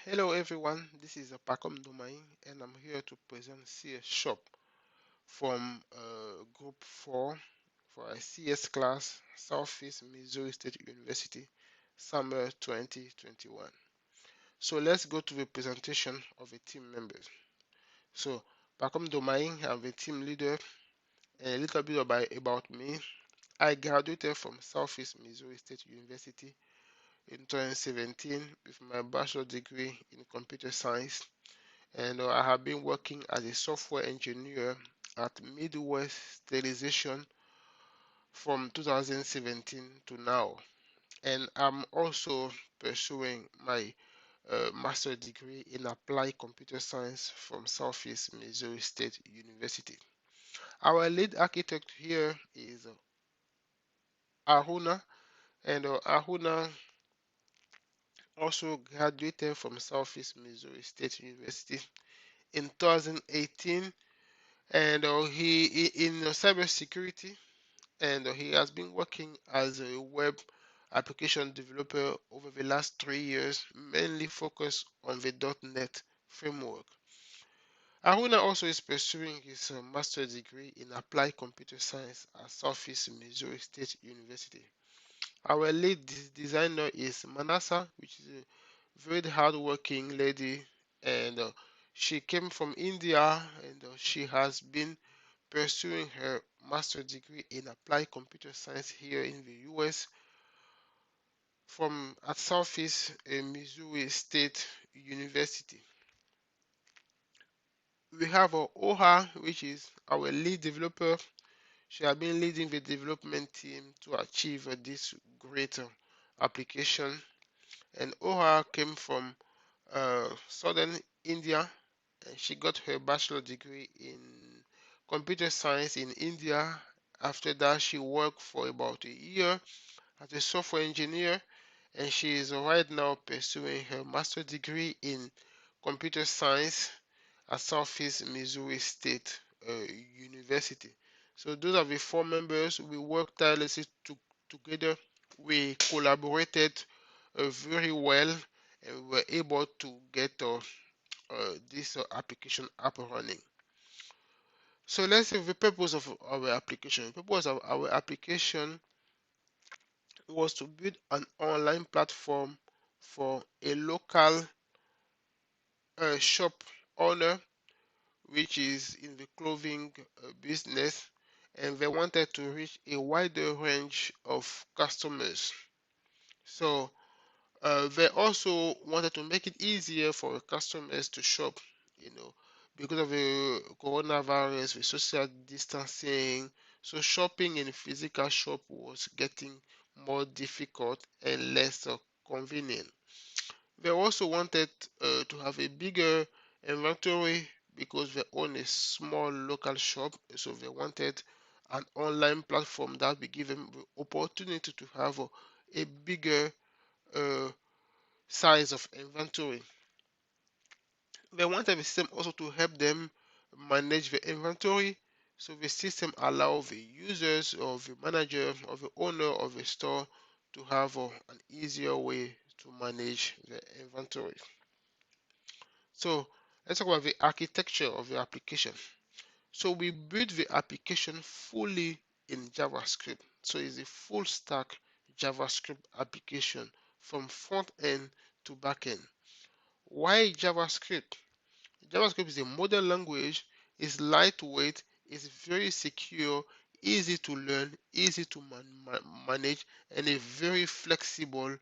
Hello everyone, this is Pacom Domain and I'm here to present CS Shop from Group 4 for a CS class, Southeast Missouri State University, Summer 2021. So let's go to the presentation of the team members. So Pacom Domain, I'm the team leader, and a little bit about me. I graduated from Southeast Missouri State University in 2017 with my bachelor degree in computer science, and I have been working as a software engineer at Midwest Sterilization from 2017 to now. And I'm also pursuing my master degree in applied computer science from Southeast Missouri State University. Our lead architect here is Aruna, and Aruna also graduated from Southeast Missouri State University in 2018, and he in cybersecurity, and he has been working as a web application developer over the last 3 years, mainly focused on the .NET framework. Aruna also is pursuing his master's degree in applied computer science at Southeast Missouri State University. Our lead designer is Manasa, which is a very hardworking lady, and she came from India, and she has been pursuing her master's degree in applied computer science here in the US from at Southeast Missouri State University. We have Oha, which is our lead developer. She has been leading the development team to achieve this great application. And Oha came from southern India, and she got her bachelor degree in computer science in India. After that, she worked for about a year as a software engineer, and she is right now pursuing her master's degree in computer science at Southeast Missouri State University. So those are the four members. We worked tirelessly together. We collaborated very well, and we were able to get this application up and running. So let's see the purpose of our application. The purpose of our application was to build an online platform for a local shop owner which is in the clothing business, and they wanted to reach a wider range of customers. So they also wanted to make it easier for customers to shop, because of the coronavirus, with social distancing. So shopping in a physical shop was getting more difficult and less convenient. They also wanted to have a bigger inventory because they own a small local shop, so they wanted an online platform that would give them the opportunity to have a bigger uh, size of inventory. They wanted the system also to help them manage the inventory, so the system allows the users or the manager or the owner of the store to have an easier way to manage the inventory. So let's talk about the architecture of the application. So we built the application fully in JavaScript. So it's a full stack JavaScript application from front end to back end. Why JavaScript? JavaScript is a modern language, it's lightweight, it's very secure, easy to learn, easy to manage, and a very flexible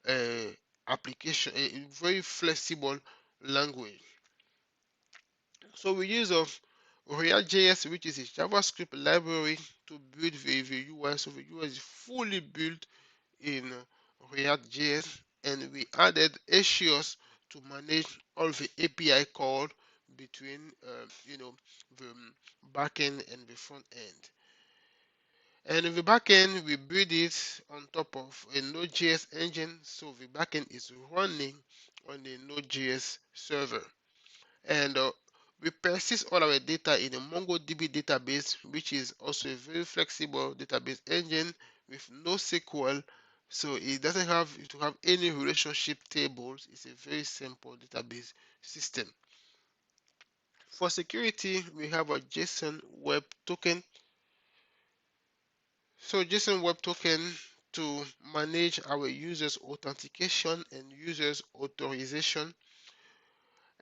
uh, application, a very flexible language. So we use of React.js, which is a JavaScript library to build the UI. So the UI is fully built in React.js, and we added Ashios to manage all the API call between the backend and the front end. And in the backend, we build it on top of a Node.js engine, so the backend is running on the Node.js server. And we persist all our data in a MongoDB database, which is also a very flexible database engine with NoSQL So it doesn't have to have any relationship tables. It's a very simple database system. For security, we have a JSON Web Token. So JSON Web Token to manage our users authentication and users authorization,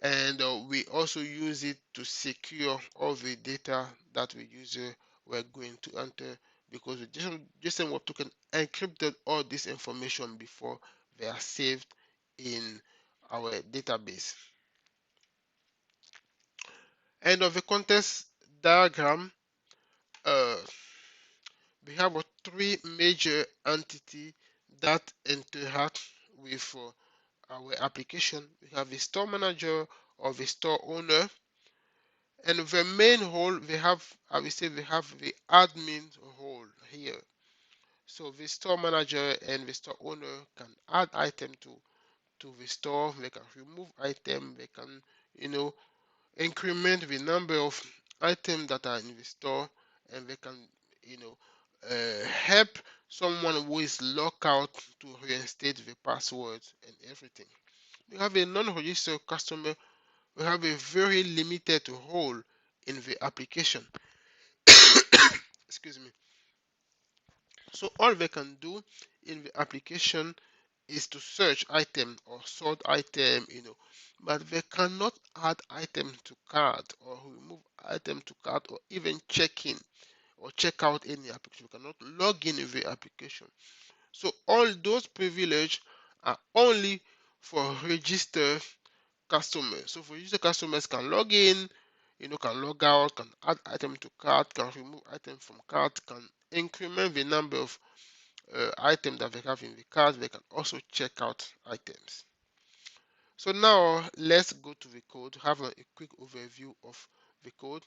and we also use it to secure all the data that the user were going to enter, because the JSON Web Token encrypted all this information before they are saved in our database. And of the context diagram, uh, we have three major entities that interact with our application. We have the store manager or the store owner, and the main role we have, I will say, we have the admin role here. So the store manager and the store owner can add item to the store. They can remove item. They can, you know, increment the number of items that are in the store, and they can, you know, help someone who is locked out to reinstate the password and everything. We have a non-registered customer. We have a very limited role in the application. Excuse me. So all they can do in the application is to search item or sort item, but they cannot add item to cart or remove item to cart or even check in or check out any application. We cannot log in the application. So all those privileges are only for registered customers. So for registered customers can log in, can log out, can add item to cart, can remove item from cart, can increment the number of items that they have in the cart. They can also check out items. So now let's go to the code, have a quick overview of the code.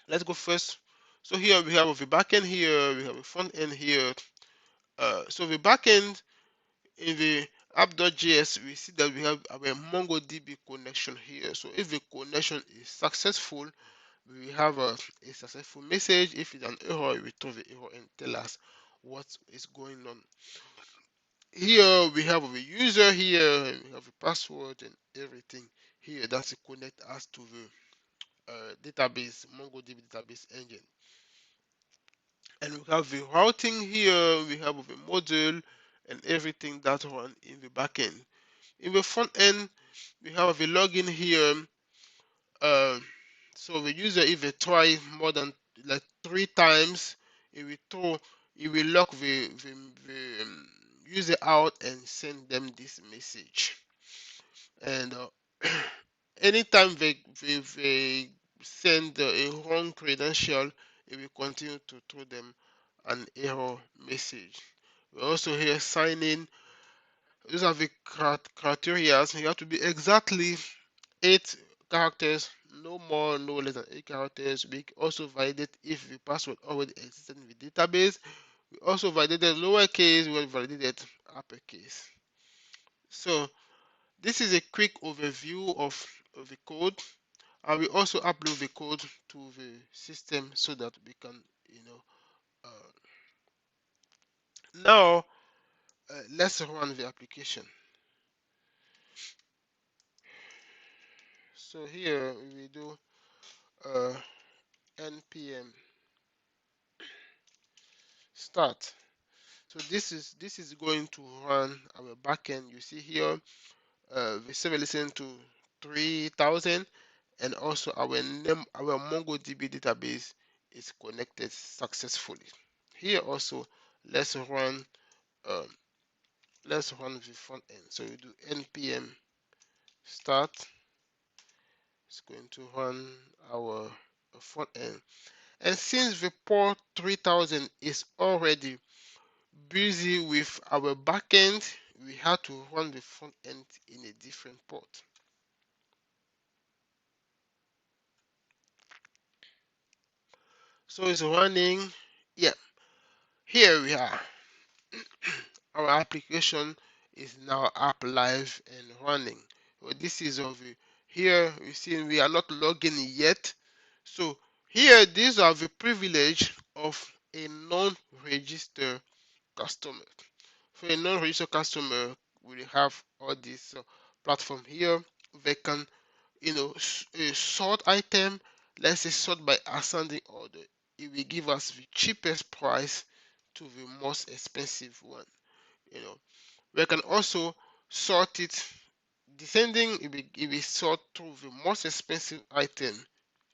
Let's go first. So here we have the backend here, we have the front end here. So the backend in the app.js, we see that we have our MongoDB connection here. So if the connection is successful, we have a successful message. If it's an error, we return the error and tell us what is going on. Here we have a user here, and we have a password and everything here that's connect us to the database, MongoDB database engine. And we have the routing here, we have the module and everything that run in the backend. In the front end, we have the login here. Uh, so the user, if they try more than like 3 times, it will throw, it will lock the user out and send them this message. And anytime they send a wrong credential, it will continue to throw them an error message. We also here sign in. These are the criteria. You have to be exactly 8 characters, no more, no less than 8 characters. We also validate if the password already existed in the database. We also validated lowercase, we validated uppercase. So this is a quick overview of the code. I will also upload the code to the system so that we can, now let's run the application. So here we do uh, npm start. So this is going to run our backend. You see here, the server listen to 3000, and also our MongoDB database is connected successfully. Here also, let's run um, let's run the front end. So we do npm start. It's going to run our front end. And since the port 3000 is already busy with our backend, we had to run the front end in a different port. So it's running. Yeah, here we are. Our application is now up live and running. So this is of here we see we are not logging yet. So here these are the privilege of a non-registered customer. For a non-registered customer, we have all this platform here. They can, sort item. Let's say sort by ascending order. It will give us the cheapest price to the most expensive one. You know, we can also sort it descending. It will sort through the most expensive item,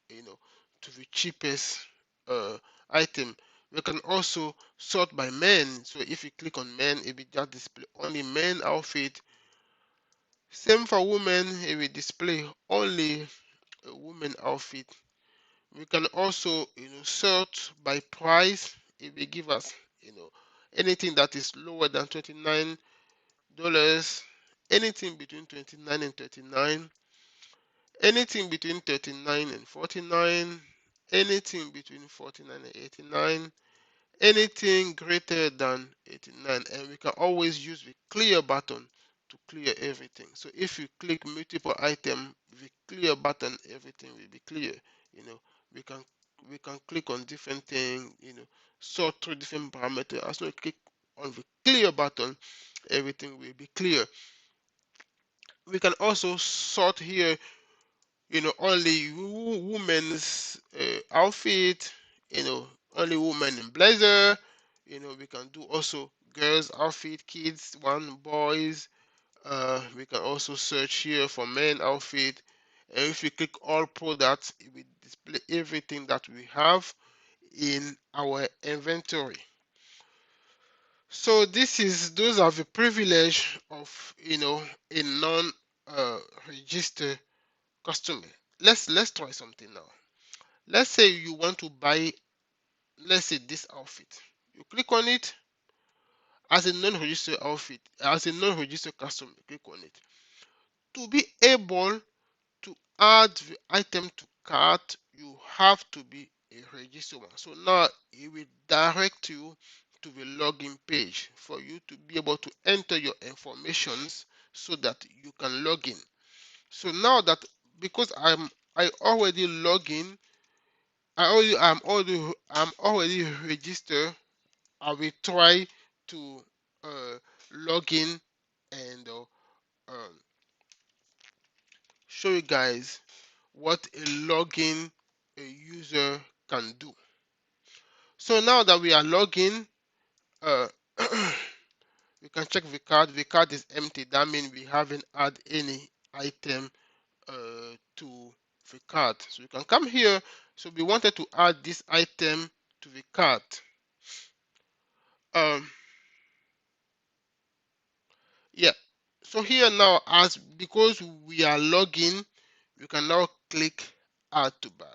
you know, to the cheapest uh, item. We can also sort by men. So if you click on men, it will just display only men outfit. Same for women, it will display only a woman outfit. We can also, sort by price. It will give us, anything that is lower than $29, anything between 29 and 39, anything between 39 and 49, anything between 49 and 89, anything greater than 89. And we can always use the clear button to clear everything. So if you click multiple item, the clear button, everything will be clear. You know, we can we can click on different things, sort through different parameters. As we click on the clear button, everything will be clear. We can also sort here, only women's outfit, only women in blazer. We can do also girls outfit, kids one, boys. We can also search here for men outfit, and if we click all products, it will display everything that we have in our inventory. So those are the privilege of a non registered customer. Let's try something now. Let's say you want to buy, let's say this outfit. You click on it as a non-registered outfit, as a non-registered customer. Click on it. To be able to add the item to cart, you have to be a registered one. So now it will direct you to the login page for you to be able to enter your informations so that you can log in. So now that, because I already log in, I'm already registered. I will try to uh, log in and show you guys what a login a user can do. So now that we are logging, uh, we can check the card. The card is empty. That means we haven't added any item to the cart. So you can come here. So we wanted to add this item to the cart. Um, yeah. So here now, as because we are logging, you can now click add to bag,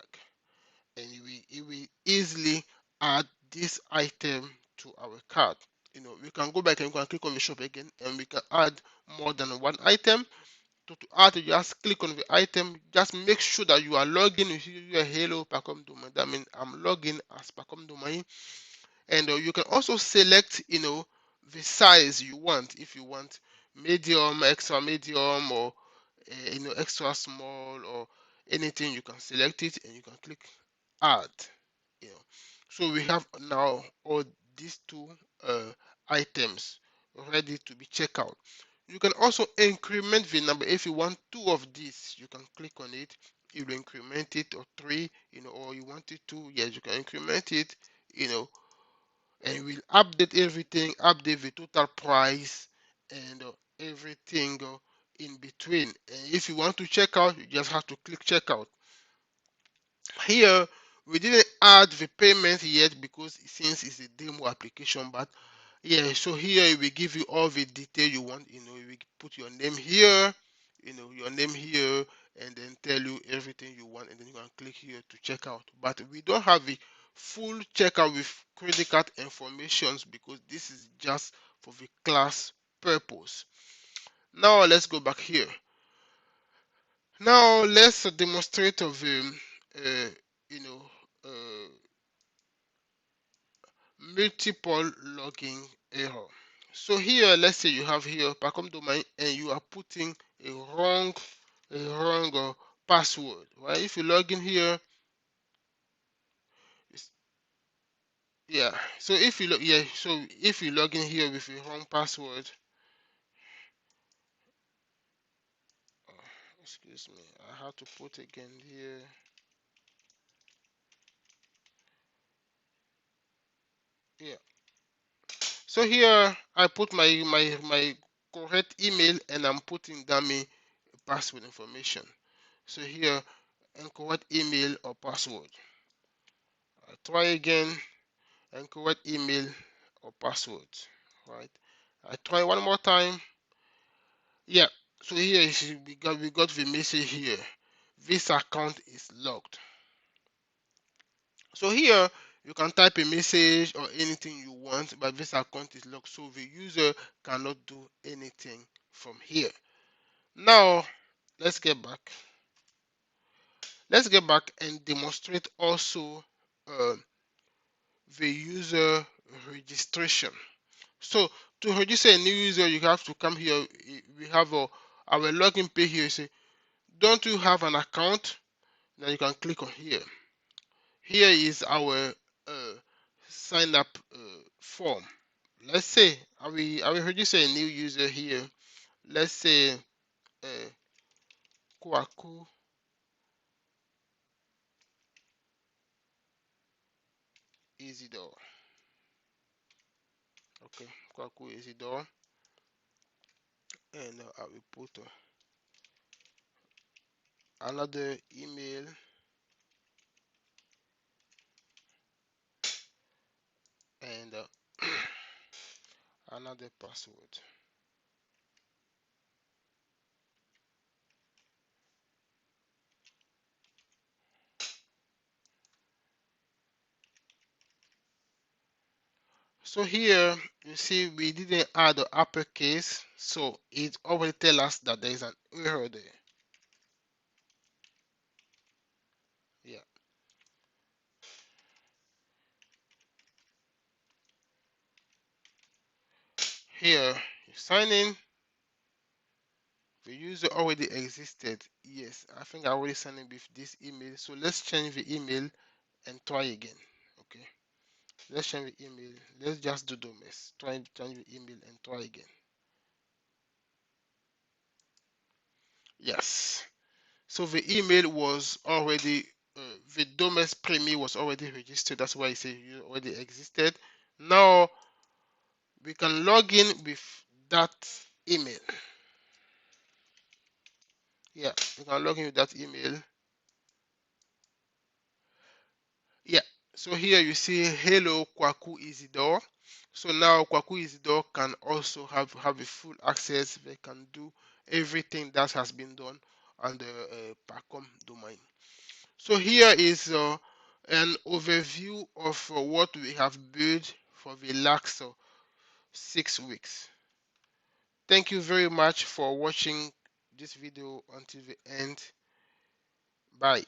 and it will easily add this item to our cart. We can go back and we can click on the shop again, and we can add more than one item. To add, you just click on the item. Just make sure that you are logging with your Hello Pacom domain. That means I'm logging as Pacom domain, and you can also select, the size you want. If you want medium, extra medium, or extra small, or anything, you can select it and you can click add. you know so we have now all these two uh, items ready to be checked out. You can also increment the number. If you want two of these, you can click on it, you will increment it, or three, or you want it two, yes, you can increment it, you know and we'll update everything, update the total price, and everything in between. And if you want to check out, you just have to click checkout. Here we didn't add the payment yet because since it's a demo application, but yeah, so here it will give you all the detail you want. You will put your name here, your name here, and then tell you everything you want, and then you can click here to check out. But we don't have the full checkout with credit card informations because this is just for the class purpose. Now let's go back here. Now let's demonstrate of you know uh, multiple logging error. So here, let's say you have here Pacom domain and you are putting a wrong password. Right? If you log in here, Yeah. So if you look, yeah. So if you log in here with a wrong password, oh, excuse me, I have to put again here. Yeah. So here I put my correct email and I'm putting dummy password information. So here incorrect email or password. I try again, incorrect email or password. Right. I try one more time. Yeah. So here we got the message here. This account is locked. So here you can type a message or anything you want, but this account is locked, so the user cannot do anything from here. Now let's get back. Let's get back and demonstrate also uh, the user registration. So to register a new user, you have to come here. We have our login page here. Say, don't you have an account? Now you can click on here. Here is our uh, sign up form. Let's say I will register a new user here. Let's say uh, Kwaku Isidore. Okay, Kwaku Isidore, and I will put another email and another password. So here you see we didn't add the uppercase, so it already tells us that there is an error there. Yeah. Here you sign in. The user already existed. Yes, I think I already signed in with this email. So let's change the email and try again. Okay. Let's change the email. Let's just do Domes. Try and change the email and try again. Yes. So the email was already the Domes Premier was already registered. That's why I say you already existed. Now we can log in with that email. Yeah, we can log in with that email. Yeah. So here you see hello Kwaku Isidore. So now Kwaku Isidore can also have a full access. They can do everything that has been done on the Pacom domain. So here is an overview of what we have built for the last 6 weeks. Thank you very much for watching this video until the end. Bye.